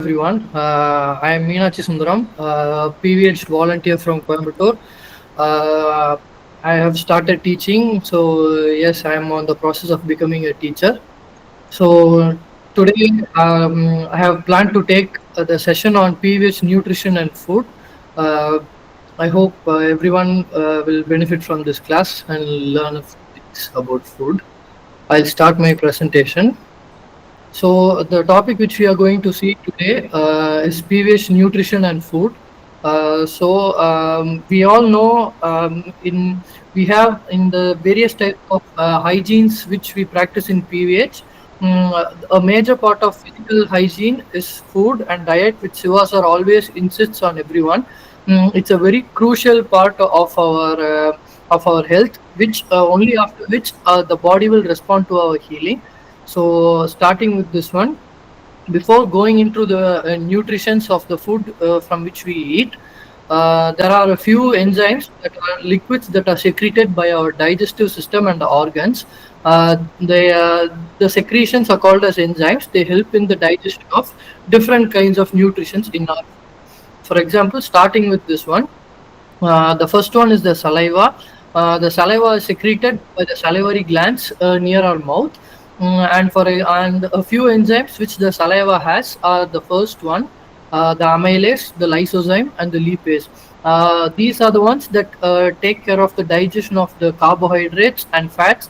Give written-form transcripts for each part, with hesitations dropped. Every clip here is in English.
everyone. I am MeenakshiSundaram, PVH volunteer from Coimbatore. Uh, I have started teaching, so yes, I am on the process of becoming a teacher. So today I have planned to take the session on PVH nutrition and food. Uh, I hope everyone will benefit from this class and learn a few things about food. I'll start my presentation. So the topic which we are going to see today is PVH nutrition and food. We all know in we have in the various types of hygienes which we practice in PVH. A major part of physical hygiene is food and diet, which Siva sir always insists on everyone. It's a very crucial part of our health, which only after which the body will respond to our healing. So, starting with this one, before going into the nutritions of the food from which we eat, there are a few enzymes that are liquids that are secreted by our digestive system and the organs. The secretions are called as enzymes. They help in the digestion of different kinds of nutritions in our. For example, starting with this one, the first one is the saliva. The saliva is secreted by the salivary glands near our mouth. And a few enzymes which the saliva has are the first one, the amylase, the lysozyme, and the lipase. These are the ones that take care of the digestion of the carbohydrates and fats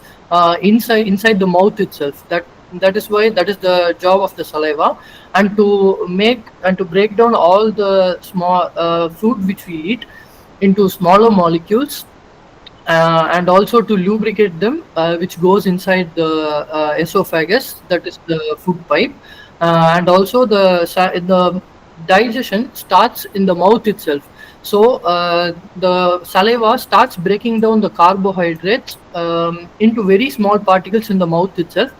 inside the mouth itself. That is why that is the job of the saliva, and to make and to break down all the small food which we eat into smaller molecules, and also to lubricate them, which goes inside the esophagus, that is the food pipe, and also the digestion starts in the mouth itself. So the saliva starts breaking down the carbohydrates into very small particles in the mouth itself.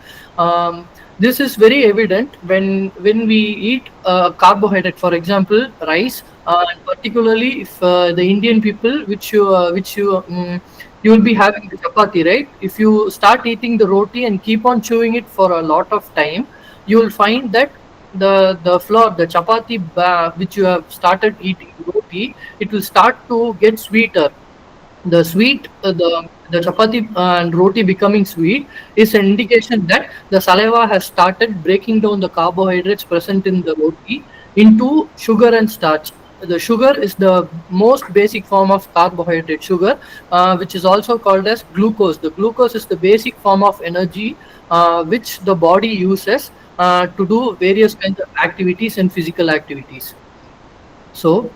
This is very evident when we eat carbohydrate, for example, rice, and particularly if the Indian people, you will be having the chapati, right? If you start eating the roti and keep on chewing it for a lot of time, you will find that the flour, the chapati which you have started eating roti, it will start to get sweeter. The sweet, the chapati and roti becoming sweet is an indication that the saliva has started breaking down the carbohydrates present in the roti into sugar and starch. The sugar is the most basic form of carbohydrate, sugar, which is also called as glucose. The glucose is the basic form of energy which the body uses to do various kinds of activities and physical activities. So,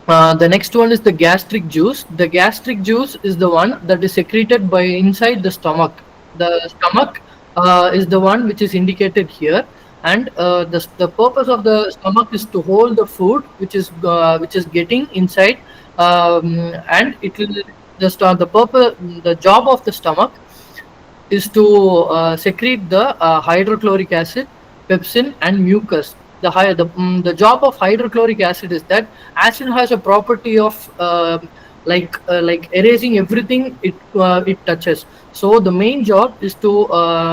the next one is the gastric juice. The gastric juice is the one that is secreted by inside the stomach. The stomach is the one which is indicated here, and the purpose of the stomach is to hold the food which is getting inside, and it will the purpose, the job of the stomach is to secrete the hydrochloric acid, pepsin, and mucus. The job of hydrochloric acid is that acid has a property of like erasing everything it touches. So the main job is to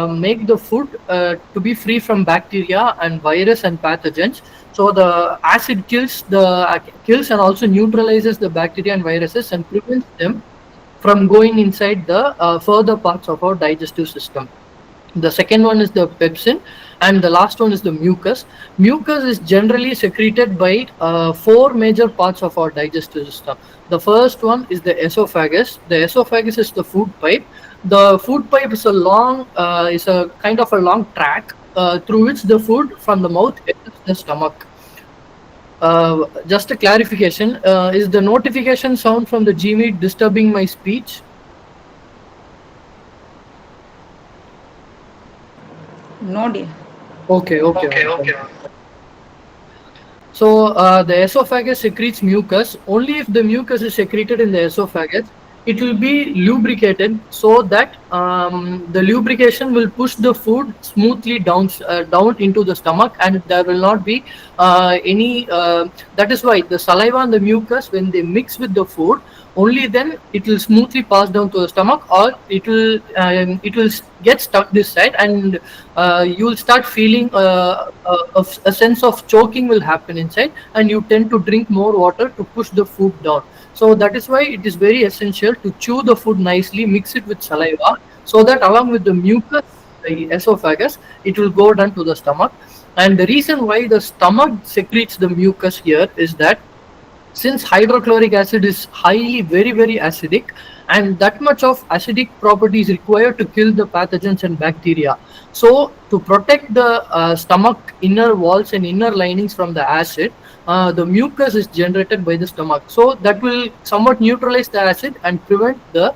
make the food to be free from bacteria and virus and pathogens. So the acid kills and also neutralizes the bacteria and viruses and prevents them from going inside the further parts of our digestive system. The second one is the pepsin, and the last one is the mucus. Mucus is generally secreted by four major parts of our digestive system. The first one is the esophagus. The esophagus is the food pipe. The food pipe is is a kind of a long track through which the food from the mouth enters the stomach. Just a clarification, is the notification sound from the Gmeet disturbing my speech? No, dear. Okay. So the esophagus secretes mucus. Only if the mucus is secreted in the esophagus, it will be lubricated, so that the lubrication will push the food smoothly down into the stomach, and there will not be any. That is why the saliva and the mucus, when they mix with the food, only then it will smoothly pass down to the stomach, or it will get stuck this side, and you will start feeling a sense of choking will happen inside, and you tend to drink more water to push the food down. So that is why it is very essential to chew the food nicely, mix it with saliva, so that along with the mucus, the esophagus, it will go down to the stomach. And the reason why the stomach secretes the mucus here is that since hydrochloric acid is highly very acidic, and that much of acidic property is required to kill the pathogens and bacteria. So to protect the stomach inner walls and inner linings from the acid, the mucus is generated by the stomach, so that will somewhat neutralize the acid and prevent the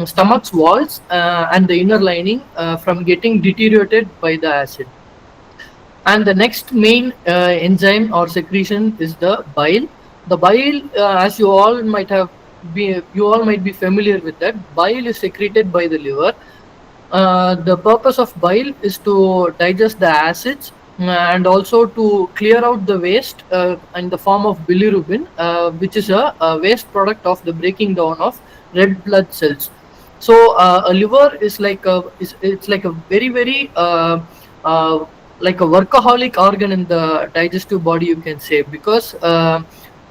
stomach's walls and the inner lining from getting deteriorated by the acid. And the next main enzyme or secretion is the bile. The bile, as you all might be familiar with that. Bile is secreted by the liver. The purpose of bile is to digest the acids, and also to clear out the waste in the form of bilirubin, which is a waste product of the breaking down of red blood cells. So a liver is like it's like a very uh, like a workaholic organ in the digestive body, you can say, because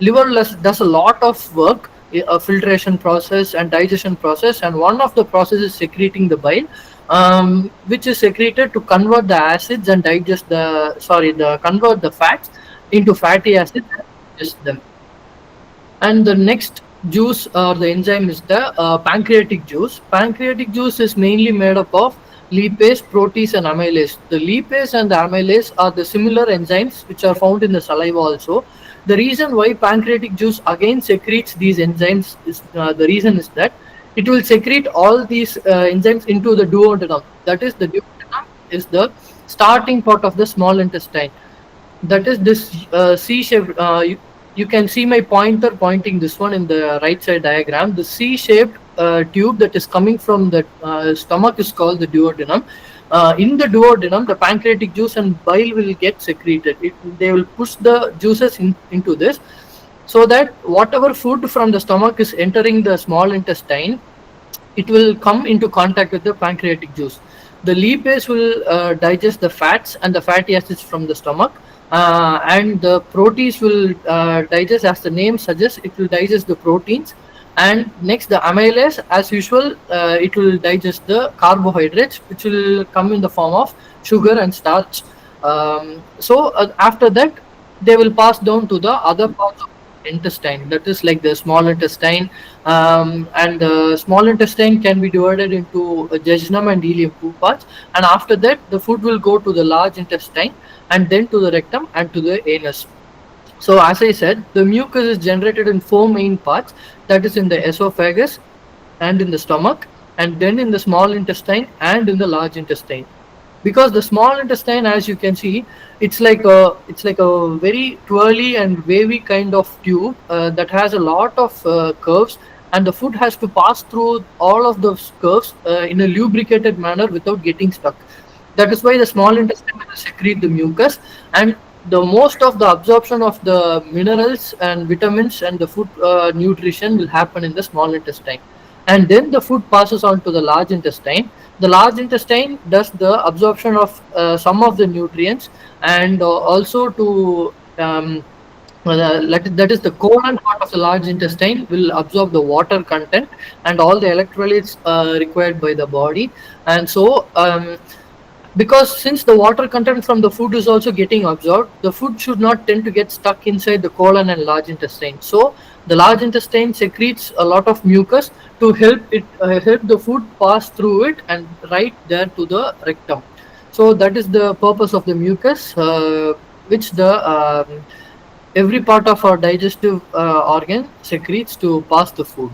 liver does a lot of work, a filtration process and digestion process, and one of the processes is secreting the bile, which is secreted to convert the acids and digest the convert the fats into fatty acids and digest them. And the next juice or the enzyme is the pancreatic juice. Pancreatic juice is mainly made up of lipase, protease, and amylase. The lipase and the amylase are the similar enzymes which are found in the saliva also. The reason why pancreatic juice again secretes these enzymes is the reason is that it will secrete all these enzymes into the duodenum. That is, the duodenum is the starting part of the small intestine. That is this C shape. You can see my pointer pointing this one in the right side diagram. The C shaped tube that is coming from the stomach is called the duodenum. In the duodenum, the pancreatic juice and bile will get secreted. They will push the juices into this, so that whatever food from the stomach is entering the small intestine, it will come into contact with the pancreatic juice. The lipase will digest the fats and the fatty acids from the stomach, and the protease will digest, as the name suggests, it will digest the proteins. And next, the amylase, as usual, it will digest the carbohydrates, which will come in the form of sugar and starch. So after that, they will pass down to the other parts of intestine, that is like the small intestine, and the small intestine can be divided into jejunum and ileum, two parts, and after that the food will go to the large intestine, and then to the rectum and to the anus. So as I said, the mucus is generated in four main parts, that is in the esophagus and in the stomach, and then in the small intestine and in the large intestine. Because the small intestine, as you can see, it's like a very twirly and wavy kind of tube that has a lot of curves, and the food has to pass through all of those curves in a lubricated manner without getting stuck. That is why the small intestine will secrete the mucus, and the most of the absorption of the minerals and vitamins and the food nutrition will happen in the small intestine. And then the food passes on to the large intestine. The large intestine does the absorption of some of the nutrients, and also to that is the colon part of the large intestine will absorb the water content and all the electrolytes required by the body. And so because since the water content from the food is also getting absorbed, the food should not tend to get stuck inside the colon and large intestine. So the large intestine secretes a lot of mucus to help the food pass through it and right there to the rectum. So that is the purpose of the mucus, which the every part of our digestive organ secretes to pass the food.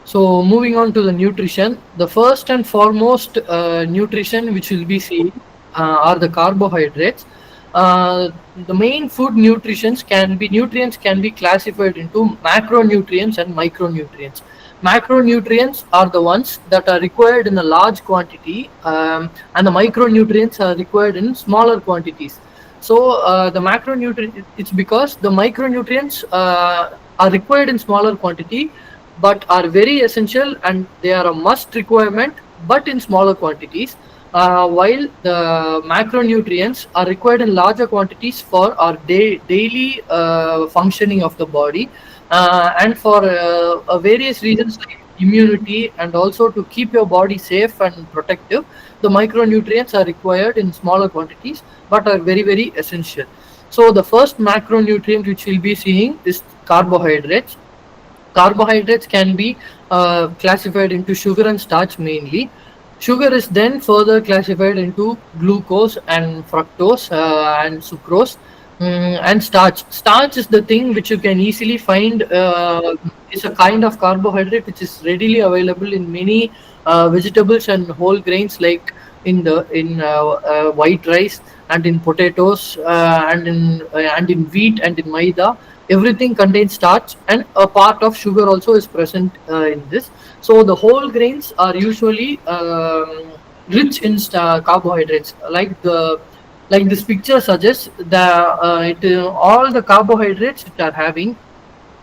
So moving on to the nutrition, the first and foremost nutrition which will be seen are the carbohydrates. Uh, the main food nutrients can be classified into macronutrients and micronutrients. Macronutrients are the ones that are required in a large quantity, and the micronutrients are required in smaller quantities. So the macronutrient, it's because the micronutrients are required in smaller quantity, but are very essential, and they are a must requirement, but in smaller quantities. While the macronutrients are required in larger quantities for our daily functioning of the body, and for various reasons like immunity, and also to keep your body safe and protective. The micronutrients are required in smaller quantities, but are very, very essential. So the first macronutrient which we'll be seeing is carbohydrates. Carbohydrates can be classified into sugar and starch mainly. Sugar is then further classified into glucose and fructose and sucrose. And starch. Starch is the thing which you can easily find. Is a kind of carbohydrate which is readily available in many vegetables and whole grains, like in white rice, and in potatoes, and in wheat, and in maida. Everything contains starch, and a part of sugar also is present in this. So the whole grains are usually rich in carbohydrates, like this picture suggests. All the carbohydrates which are having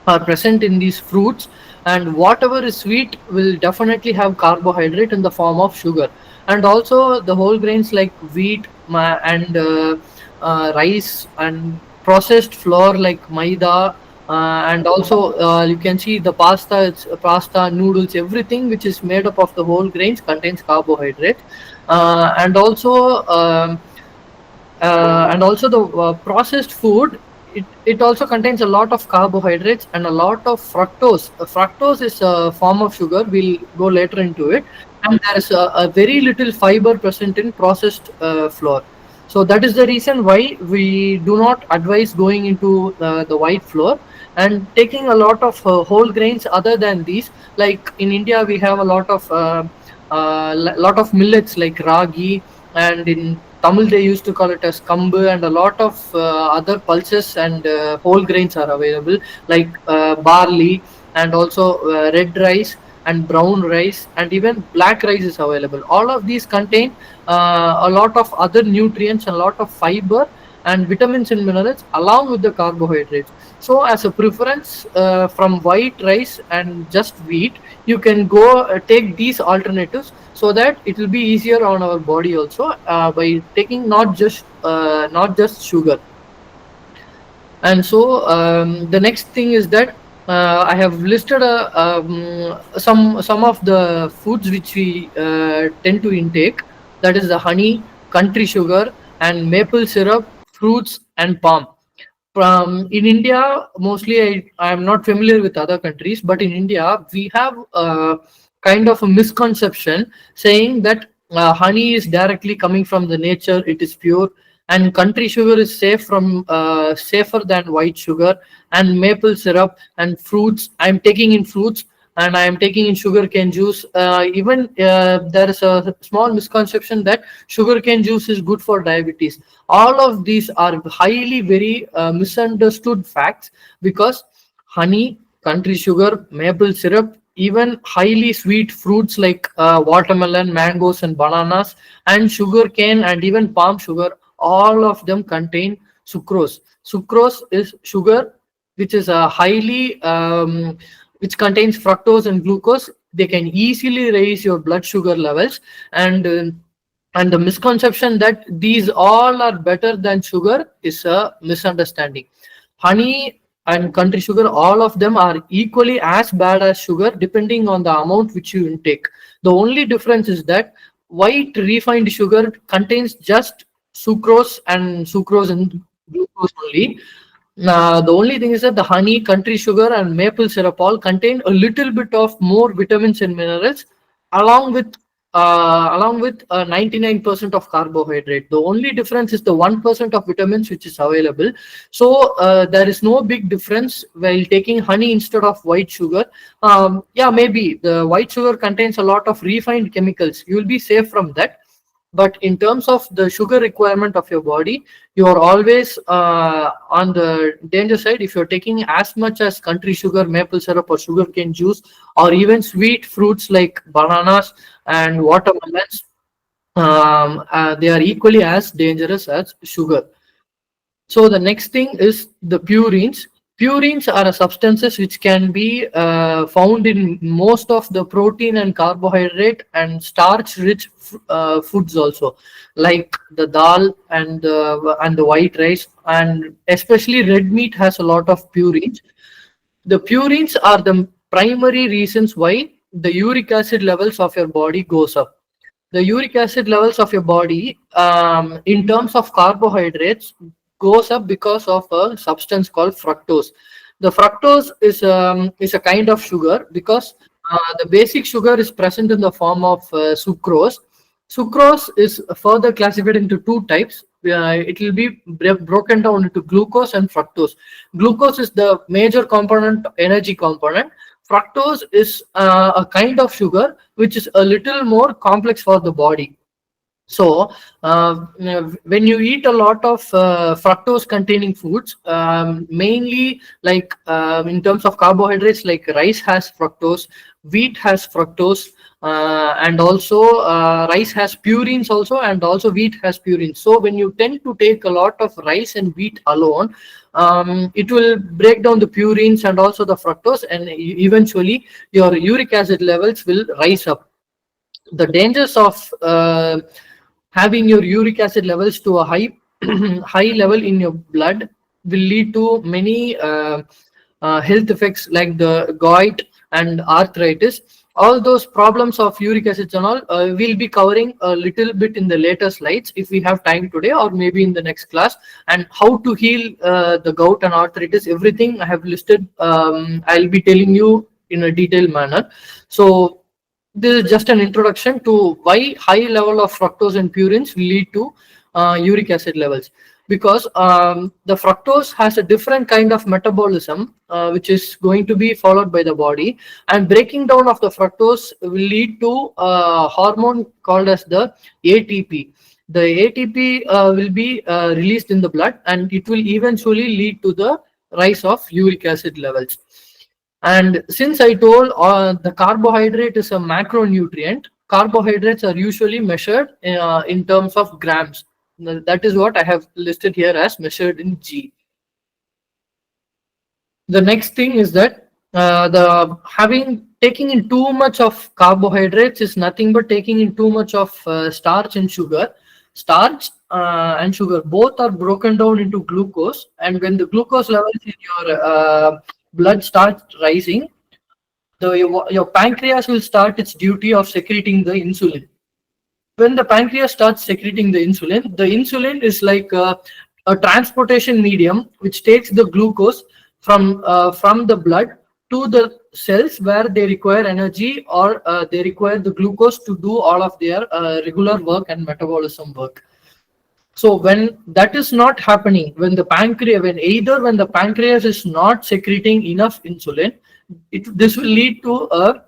are present in these fruits, and whatever is sweet will definitely have carbohydrate in the form of sugar. And also the whole grains like wheat, and rice, and processed flour like maida, and also you can see the pasta, noodles, everything which is made up of the whole grains contains carbohydrate. And also the processed food, it also contains a lot of carbohydrates and a lot of fructose. Fructose is a form of sugar, we'll go later into it. And there is a very little fiber present in processed flour. So that is the reason why we do not advise going into the white flour, and taking a lot of whole grains other than these. Like in India we have a lot of millets like ragi, and in Tamil they used to call it as kambu, and a lot of other pulses and whole grains are available, like barley, and also red rice and brown rice, and even black rice is available. All of these contain a lot of other nutrients, and a lot of fiber and vitamins and minerals along with the carbohydrates. So as a preference from white rice and just wheat, you can go take these alternatives, so that it will be easier on our body also, by taking not just sugar. And so the next thing is that I have listed some of the foods which we tend to intake. That is the honey, country sugar, and maple syrup, fruits, and palm. From in India, mostly I am not familiar with other countries, but in India we have kind of a misconception saying that honey is directly coming from the nature, it is pure, and country sugar is safer than white sugar, and maple syrup and fruits I'm taking in fruits, and I am taking in sugarcane juice. Even there is a small misconception that sugarcane juice is good for diabetes. All of these are highly very misunderstood facts, because honey, country sugar, maple syrup, even highly sweet fruits like watermelon, mangoes, and bananas, and sugar cane, and even palm sugar, all of them contain sucrose. Sucrose is sugar which is a highly which contains fructose and glucose. They can easily raise your blood sugar levels, and the misconception that these all are better than sugar is a misunderstanding. Honey and country sugar, all of them are equally as bad as sugar, depending on the amount which you intake. The only difference is that white refined sugar contains just sucrose and glucose only. The only thing is that the honey, country sugar, and maple syrup all contain a little bit of more vitamins and minerals, along with 99% of carbohydrate. The only difference is the 1% of vitamins which is available. So there is no big difference while taking honey instead of white sugar. Yeah, maybe the white sugar contains a lot of refined chemicals. You will be safe from that. But in terms of the sugar requirement of your body, you are always on the danger side if you're taking as much as country sugar, maple syrup, or sugarcane juice, or even sweet fruits like bananas and watermelons. They are equally as dangerous as sugar. So the next thing is the purines. Purines are a substances which can be found in most of the protein and carbohydrate and starch-rich foods also, like the dal and the white rice, and especially red meat has a lot of purines. The purines are the primary reasons why the uric acid levels of your body goes up. The uric acid levels of your body, in terms of carbohydrates, goes up because of a substance called fructose. The fructose is a kind of sugar because the basic sugar is present in the form of sucrose. Sucrose is further classified into two types. It will be broken down into glucose and fructose. Glucose is the major component, energy component. Fructose is a kind of sugar which is a little more complex for the body. So, when you eat a lot of fructose containing foods, mainly like in terms of carbohydrates, like rice has fructose, wheat has fructose, and also rice has purines also, and also wheat has purines. So, when you tend to take a lot of rice and wheat alone, it will break down the purines and also the fructose, and eventually your uric acid levels will rise up. The dangers of having your uric acid levels to a high high level in your blood will lead to many health effects like the gout and arthritis. All those problems of uric acids and all we'll be covering a little bit in the later slides if we have time today, or maybe in the next class. And how to heal the gout and arthritis, everything I have listed, I'll be telling you in a detailed manner. So this is just an introduction to why high level of fructose and purines will lead to uric acid levels, because the fructose has a different kind of metabolism which is going to be followed by the body, and breaking down of the fructose will lead to a hormone called as the ATP. The ATP will be released in the blood, and it will eventually lead to the rise of uric acid levels. And since I told the carbohydrate is a macronutrient, carbohydrates are usually measured in terms of grams. That is what I have listed here as measured in G. The next thing is that the having taking in too much of carbohydrates is nothing but taking in too much of starch and sugar. Starch and sugar both are broken down into glucose, and when the glucose levels in your blood start rising, your pancreas will start its duty of secreting the insulin. When the pancreas starts secreting the insulin is like a transportation medium which takes the glucose from the blood to the cells where they require energy, or they require the glucose to do all of their regular work and metabolism work. So when that is not happening, when the pancreas is not secreting enough insulin, this will lead to a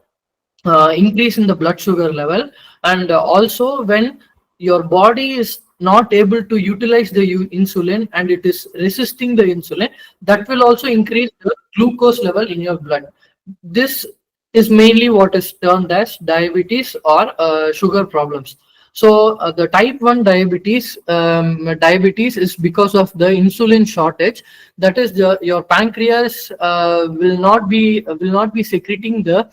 increase in the blood sugar level. And also when your body is not able to utilize the insulin and it is resisting the insulin, that will also increase the glucose level in your blood. This is mainly what is termed as diabetes or sugar problems. So the type 1 diabetes is because of the insulin shortage. That is, your pancreas will not be secreting the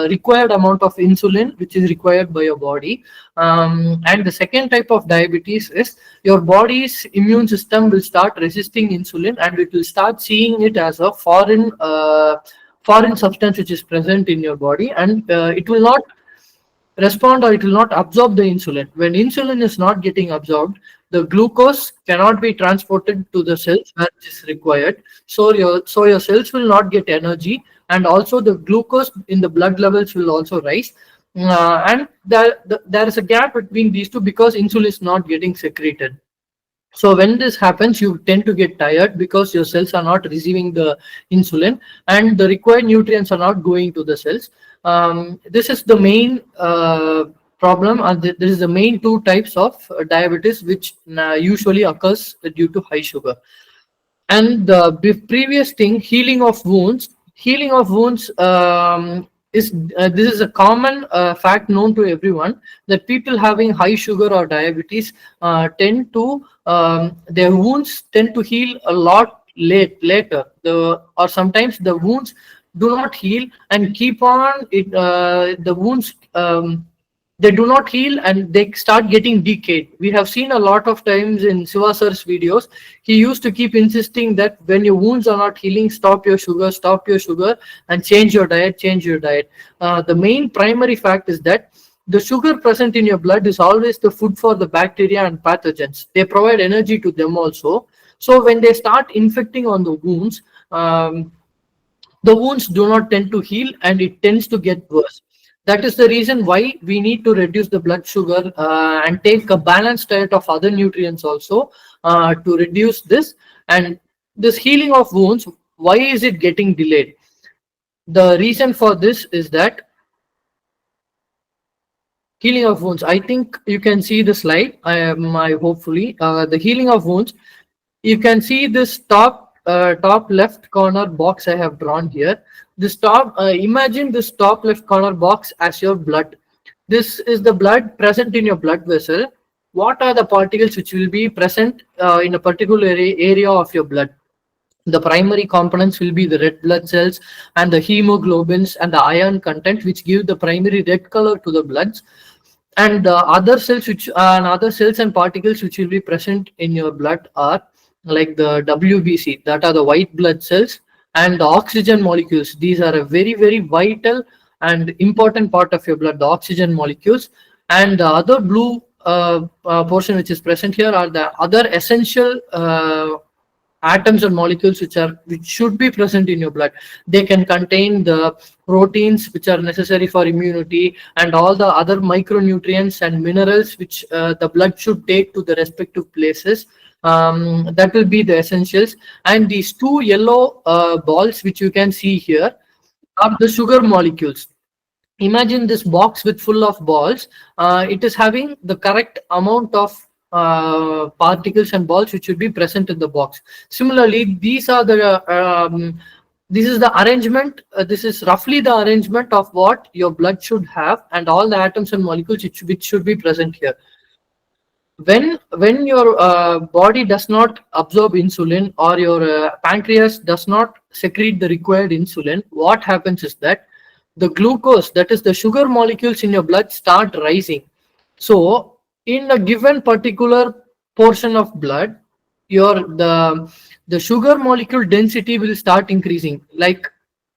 required amount of insulin which is required by your body. And the second type of diabetes is your body's immune system will start resisting insulin, and it will start seeing it as a foreign substance which is present in your body, and it will not respond, or it will not absorb the insulin. When insulin is not getting absorbed, the glucose cannot be transported to the cells where it is required. So your cells will not get energy, and also the glucose in the blood levels will also rise. And there is a gap between these two because insulin is not getting secreted. So when this happens, you tend to get tired because your cells are not receiving the insulin, and the required nutrients are not going to the cells. This is the main problem, and this is the main two types of diabetes which usually occurs due to high sugar. And the previous thing, healing of wounds is this is a common fact known to everyone, that people having high sugar or diabetes tend to their wounds tend to heal a lot later, or sometimes the wounds do not heal and keep on it the wounds they do not heal and they start getting decayed. We have seen a lot of times in Siva sir's videos. He used to keep insisting that when your wounds are not healing, stop your sugar, and change your diet, change your diet. The main primary fact is that the sugar present in your blood is always the food for the bacteria and pathogens. They provide energy to them also. So when they start infecting on the wounds, the wounds do not tend to heal and it tends to get worse. That is the reason why we need to reduce the blood sugar and take a balanced diet of other nutrients also to reduce this. And this healing of wounds, why is it getting delayed? The reason for this is that healing of wounds, I think you can see the slide. I hopefully the healing of wounds, you can see this top left corner box I have drawn here. This imagine this top left corner box as your blood. This is the blood present in your blood vessel. What are the particles which will be present in a particular area of your blood? The primary components will be the red blood cells and the hemoglobins and the iron content, which give the primary red color to the bloods. And other cells and particles which will be present in your blood are like the WBC, that are the white blood cells, and the oxygen molecules. These are a very, very vital and important part of your blood, the oxygen molecules. And the other blue portion which is present here are the other essential atoms and molecules which should be present in your blood. They can contain the proteins which are necessary for immunity and all the other micronutrients and minerals which the blood should take to the respective places. That will be the essentials. And these two yellow balls which you can see here are the sugar molecules. Imagine this box with full of balls. It is having the correct amount of particles and balls which should be present in the box. Similarly, this is the arrangement. This is roughly the arrangement of what your blood should have and all the atoms and molecules which should be present here. When your body does not absorb insulin, or your pancreas does not secrete the required insulin, what happens is that the glucose, that is the sugar molecules in your blood, start rising. So in a given particular portion of blood, the sugar molecule density will start increasing. Like,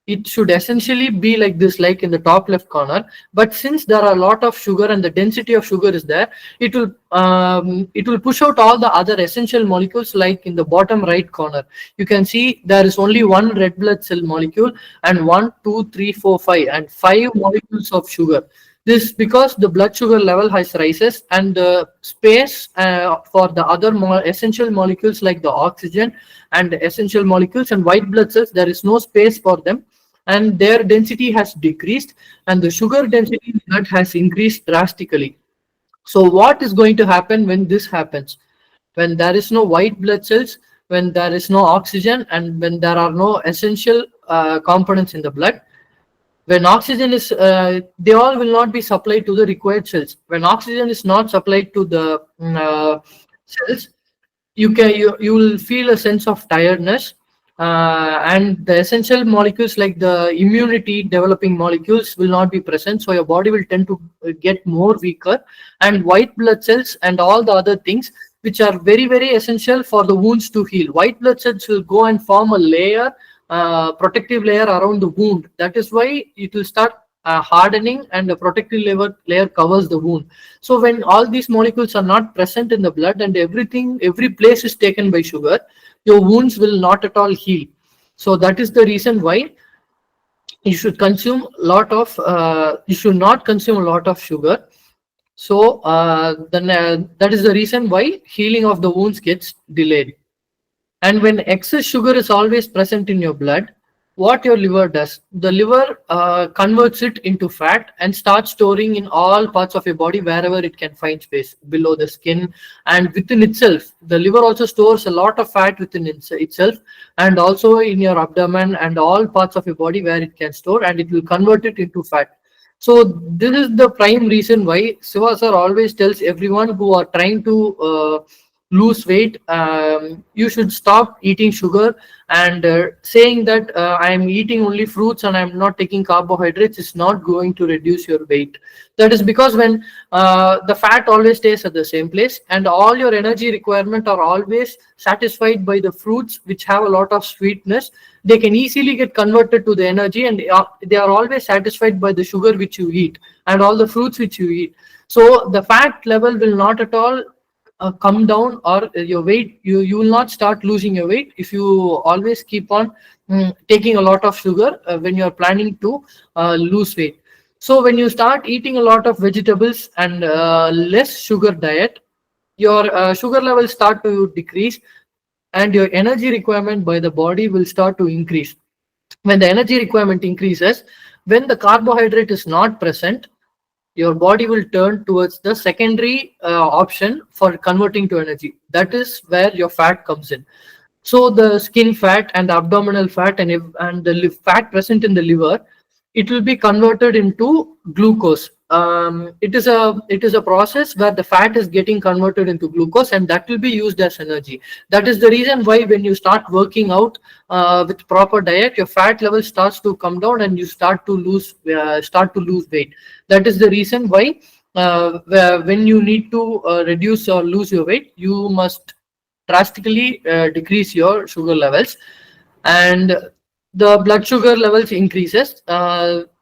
it should essentially be like this, like in the top left corner. But since there are a lot of sugar and the density of sugar is there, it will push out all the other essential molecules. Like in the bottom right corner, you can see there is only one red blood cell molecule and 1, 2, 3, 4, 5 and 5 molecules of sugar. This because the blood sugar level has rises, and the space for the other essential molecules like the oxygen and the essential molecules and white blood cells, there is no space for them, and their density has decreased, and the sugar density in blood has increased drastically. So what is going to happen when this happens? When there is no white blood cells, when there is no oxygen, and when there are no essential components in the blood, when oxygen is they all will not be supplied to the required cells. When oxygen is not supplied to the cells, you will feel a sense of tiredness, and the essential molecules like the immunity developing molecules will not be present, so your body will tend to get more weaker, and white blood cells and all the other things which are very, very essential for the wounds to heal, white blood cells will go and form a layer, protective layer around the wound. That is why it will start hardening, and the protective layer covers the wound. So when all these molecules are not present in the blood and every place is taken by sugar, your wounds will not at all heal. So that is the reason why you should consume you should not consume a lot of sugar. So that is the reason why healing of the wounds gets delayed. And when excess sugar is always present in your blood, what your liver does, the liver converts it into fat and starts storing in all parts of your body wherever it can find space, below the skin and within itself. The liver also stores a lot of fat within itself, and also in your abdomen and all parts of your body where it can store, and it will convert it into fat. So this is the prime reason why Siva sir always tells everyone who are trying to lose weight, you should stop eating sugar, and saying that I am eating only fruits and I am not taking carbohydrates is not going to reduce your weight. That is because when the fat always stays at the same place and all your energy requirement are always satisfied by the fruits which have a lot of sweetness, they can easily get converted to the energy, and they are always satisfied by the sugar which you eat and all the fruits which you eat. So the fat level will not at all come down, or your weight, you will not start losing your weight if you always keep on taking a lot of sugar when you are planning to lose weight. So when you start eating a lot of vegetables and less sugar diet, your sugar levels start to decrease, and your energy requirement by the body will start to increase. When the energy requirement increases, when the carbohydrate is not present, your body will turn towards the secondary option for converting to energy. That is where your fat comes in. So the skin fat and the abdominal fat and the fat present in the liver, it will be converted into glucose. It is a process where the fat is getting converted into glucose, and that will be used as energy. That is the reason why when you start working out with proper diet, your fat level starts to come down and you start to lose weight. That is the reason why when you need to reduce or lose your weight, you must drastically decrease your sugar levels, and the blood sugar levels increases.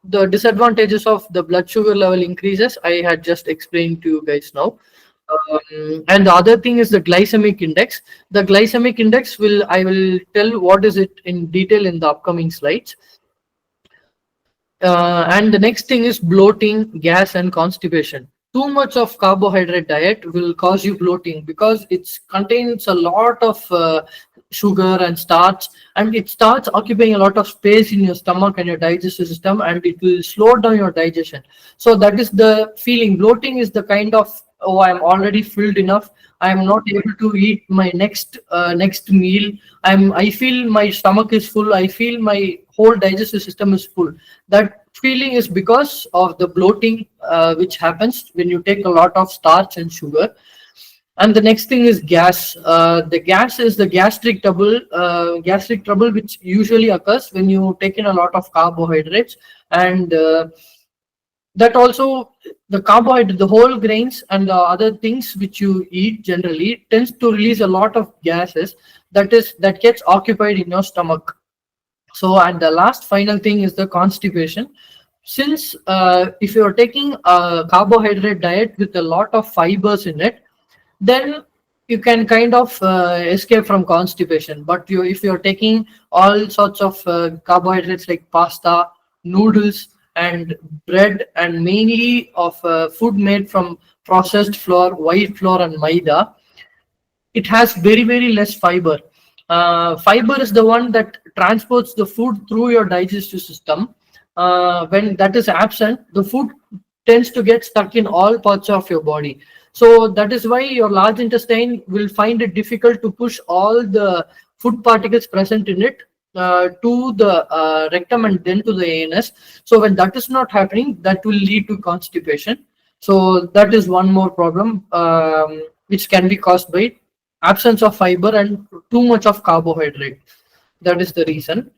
The disadvantages of the blood sugar level increases I had just explained to you guys now. And the other thing is the glycemic index. The glycemic index, I will tell what is it in detail in the upcoming slides. And the next thing is bloating, gas, and constipation. Too much of carbohydrate diet will cause you bloating because it contains a lot of sugar and starch, and it starts occupying a lot of space in your stomach and your digestive system, and it will slow down your digestion. So that is the feeling. Bloating is the kind of, oh, I'm already filled enough, I'm not able to eat my next meal. I feel my stomach is full, I feel my whole digestive system is full. That feeling is because of the bloating which happens when you take a lot of starch and sugar. And the next thing is gas. The gas is the gastric trouble which usually occurs when you take in a lot of carbohydrates, and that also, the carbohydrate, the whole grains and the other things which you eat generally tends to release a lot of gases that gets occupied in your stomach. So, and the last final thing is the constipation. Since if you're taking a carbohydrate diet with a lot of fibers in it, then you can kind of escape from constipation. But if you're taking all sorts of carbohydrates like pasta, noodles, and bread, and mainly of food made from processed flour, white flour, and maida, it has very very less fiber. Fiber is the one that transports the food through your digestive system. When that is absent, the food tends to get stuck in all parts of your body. So that is why your large intestine will find it difficult to push all the food particles present in it to the rectum and then to the anus. So when that is not happening, that will lead to constipation. So that is one more problem which can be caused by absence of fiber and too much of carbohydrate. That is the reason.